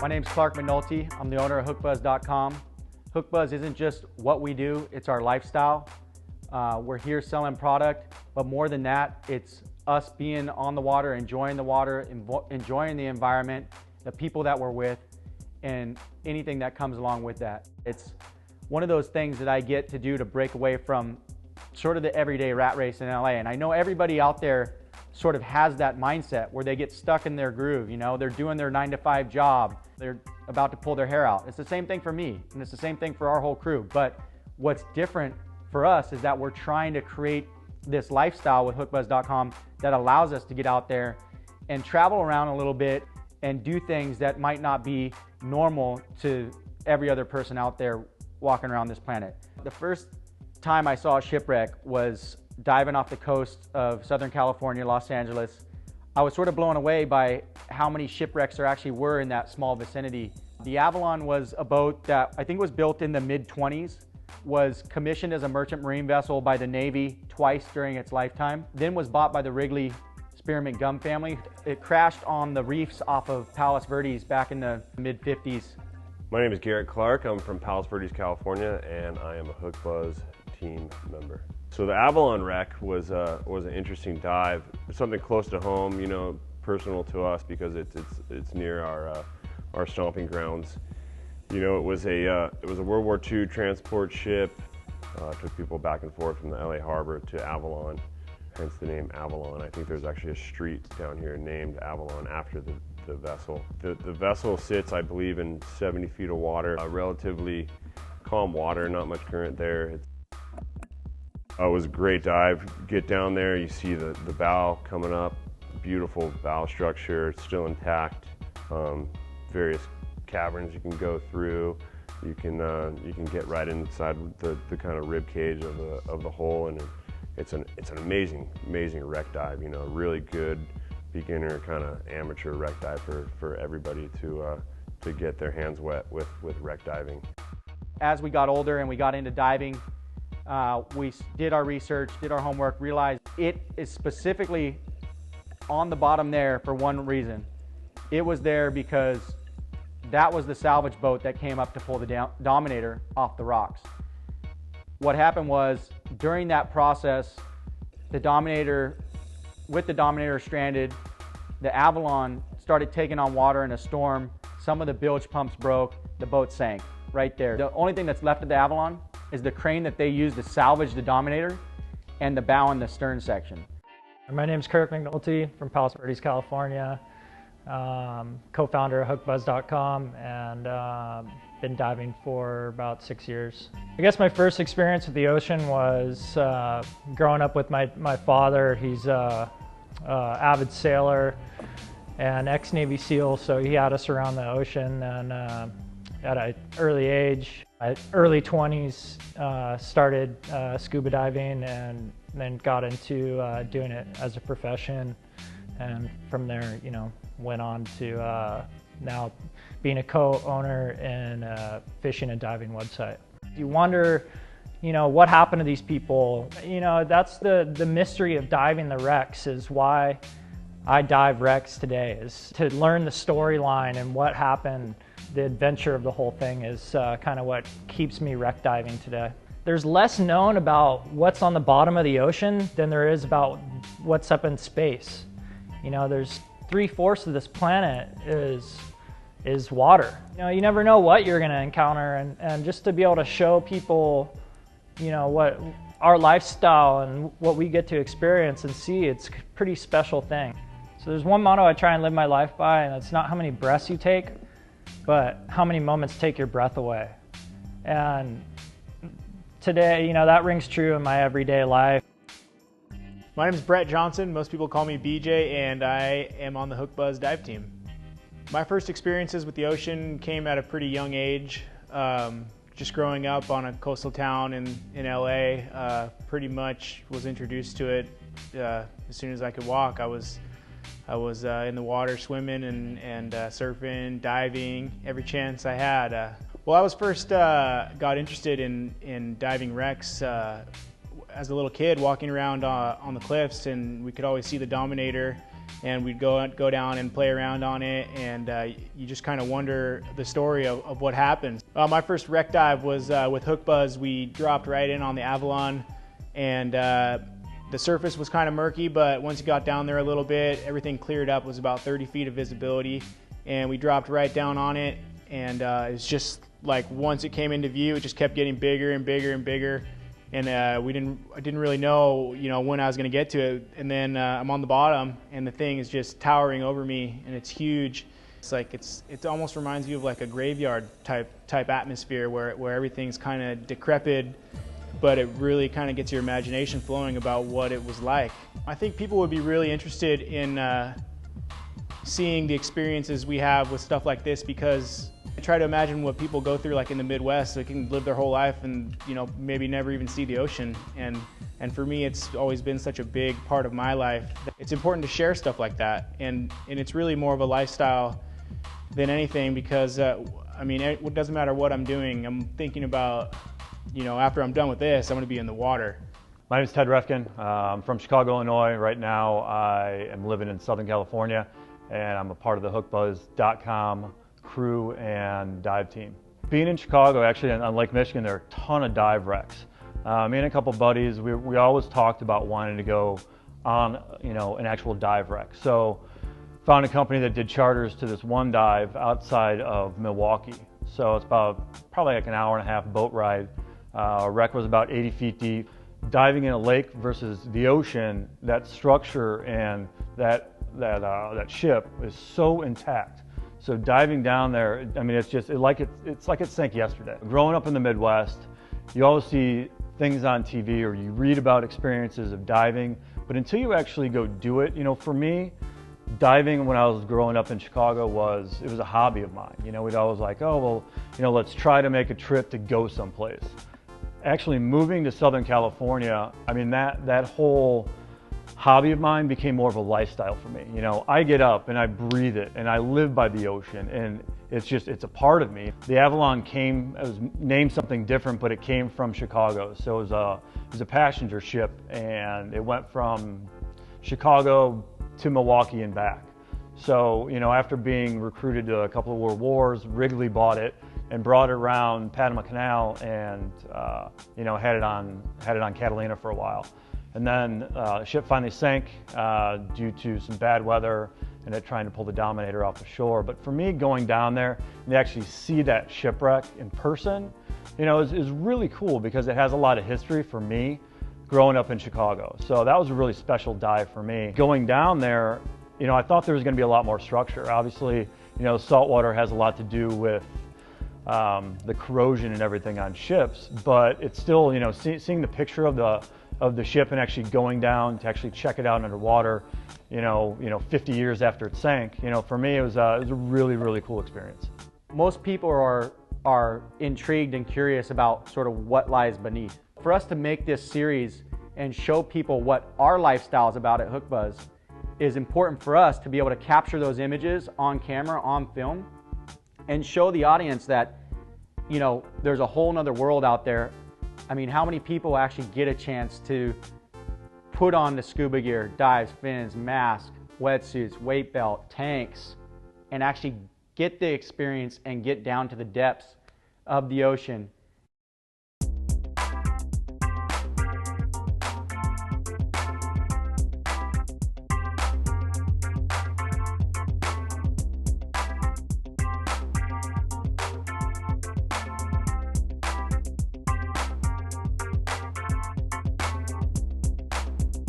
My name's Clark McNulty. I'm the owner of Hookbuzz.com. Hookbuzz isn't just what we do, it's our lifestyle. We're here selling product, but more than that, it's us being on the water, enjoying the environment, the people that we're with, and anything that comes along with that. It's one of those things that I get to do to break away from sort of the everyday rat race in LA. And I know everybody out there sort of has that mindset where they get stuck in their groove. You know, they're doing their 9-to-5 job, they're about to pull their hair out. It's the same thing for me, and it's the same thing for our whole crew. But what's different for us is that we're trying to create this lifestyle with Hookbuzz.com that allows us to get out there and travel around a little bit and do things that might not be normal to every other person out there walking around this planet. The first time I saw a shipwreck was diving off the coast of Southern California, Los Angeles. I was sort of blown away by how many shipwrecks there actually were in that small vicinity. The Avalon was a boat that I think was built in the mid-20s, was commissioned as a merchant marine vessel by the Navy twice during its lifetime, then was bought by the Wrigley Spearmint Gum family. It crashed on the reefs off of Palos Verdes back in the mid-50s. My name is Garrett Clark. I'm from Palos Verdes, California, and I am a Hookbuzz team member. So the Avalon wreck was an interesting dive. It's something close to home, you know, personal to us because it's near our stomping grounds. You know, it was a World War II transport ship. Took people back and forth from the LA harbor to Avalon, hence the name Avalon. I think there's actually a street down here named Avalon after the vessel. The vessel sits, I believe, in 70 feet of water, relatively calm water, not much current there. It was a great dive. Get down there, you see the bow coming up, beautiful bow structure, it's still intact. Various caverns you can go through. You can get right inside the kind of rib cage of the hull, and it's an amazing wreck dive. You know, really good beginner kind of amateur wreck dive for everybody to get their hands wet with wreck diving. As we got older and we got into diving, we did our research, did our homework, realized it is specifically on the bottom there for one reason. It was there because that was the salvage boat that came up to pull the Dominator off the rocks. What happened was, during that process, with the Dominator stranded, the Avalon started taking on water in a storm. Some of the bilge pumps broke, the boat sank right there. The only thing that's left of the Avalon is the crane that they used to salvage the Dominator and the bow and the stern section. My name is Kirk McNulty from Palos Verdes, California. Co-founder of Hookbuzz.com, and been diving for about 6 years. I guess my first experience with the ocean was growing up with my father. He's an avid sailor and ex-Navy SEAL, so he had us around the ocean, and at an early age, at early 20s, started scuba diving, and then got into doing it as a profession, and from there, you know, went on to now being a co-owner in a fishing and diving website. You wonder, you know, what happened to these people? You know, that's the mystery of diving the wrecks, is why I dive wrecks today, is to learn the storyline and what happened. The adventure of the whole thing is kind of what keeps me wreck diving today. There's less known about what's on the bottom of the ocean than there is about what's up in space. You know, there's 3/4 of this planet is water. You know, you never know what you're going to encounter, and just to be able to show people, you know, what our lifestyle and what we get to experience and see, it's a pretty special thing. So there's one motto I try and live my life by, and it's not how many breaths you take, but how many moments take your breath away. And today, you know, that rings true in my everyday life. My name is Brett Johnson. Most people call me BJ, and I am on the Hookbuzz dive team. My first experiences with the ocean came at a pretty young age. Just growing up on a coastal town in LA, pretty much was introduced to it as soon as I could walk. I was in the water swimming and surfing, diving, every chance I had. Well, I was first got interested in diving wrecks as a little kid, walking around on the cliffs, and we could always see the Dominator and we'd go down and play around on it, and you just kind of wonder the story of what happened. My first wreck dive was with Hookbuzz. We dropped right in on the Avalon, and the surface was kind of murky, but once you got down there a little bit, everything cleared up. It was about 30 feet of visibility, and we dropped right down on it, and it's just like once it came into view, it just kept getting bigger and bigger and bigger. And I didn't really know, when I was going to get to it. And then I'm on the bottom, and the thing is just towering over me, and it's huge. It's like it almost reminds you of like a graveyard type atmosphere where everything's kind of decrepit, but it really kind of gets your imagination flowing about what it was like. I think people would be really interested in seeing the experiences we have with stuff like this, because I try to imagine what people go through like in the Midwest. They can live their whole life and maybe never even see the ocean, and for me it's always been such a big part of my life. It's important to share stuff like that, and it's really more of a lifestyle than anything, because I mean, it doesn't matter what I'm doing, I'm thinking about, after I'm done with this, I'm going to be in the water. My name is Ted Rifkin. I'm from Chicago, Illinois. Right now I am living in Southern California, and I'm a part of the Hookbuzz.com crew and dive team. Being in Chicago, actually on Lake Michigan, there are a ton of dive wrecks. Me and a couple buddies, we always talked about wanting to go on an actual dive wreck. So found a company that did charters to this one dive outside of Milwaukee. So it's probably like an hour-and-a-half boat ride. Wreck was about 80 feet deep. Diving in a lake versus the ocean, that structure and that ship is so intact. So diving down there, I mean, it's like it sank yesterday. Growing up in the Midwest, you always see things on TV or you read about experiences of diving, but until you actually go do it, for me, diving when I was growing up in Chicago was a hobby of mine. We'd always like, oh, well, let's try to make a trip to go someplace. Actually moving to Southern California, I mean, that whole hobby of mine became more of a lifestyle for me. I get up and I breathe it, and I live by the ocean, and it's a part of me. The Avalon it was named something different, but it came from Chicago. So it was a passenger ship, and it went from Chicago to Milwaukee and back. So, after being recruited to a couple of world wars, Wrigley bought it and brought it around Panama Canal, and had it on Catalina for a while. And then the ship finally sank due to some bad weather and it trying to pull the Dominator off the shore. But for me, going down there and to actually see that shipwreck in person, is really cool, because it has a lot of history for me growing up in Chicago. So that was a really special dive for me. Going down there, I thought there was going to be a lot more structure. Obviously, saltwater has a lot to do with the corrosion and everything on ships, but it's still, seeing the picture of the ship and actually going down to actually check it out underwater, 50 years after it sank, for me it was a really, really cool experience. Most people are intrigued and curious about sort of what lies beneath. For us to make this series and show people what our lifestyle is about at Hookbuzz, is important for us to be able to capture those images on camera, on film, and show the audience that, there's a whole nother world out there. I mean, how many people actually get a chance to put on the scuba gear, dives, fins, mask, wetsuits, weight belt, tanks, and actually get the experience and get down to the depths of the ocean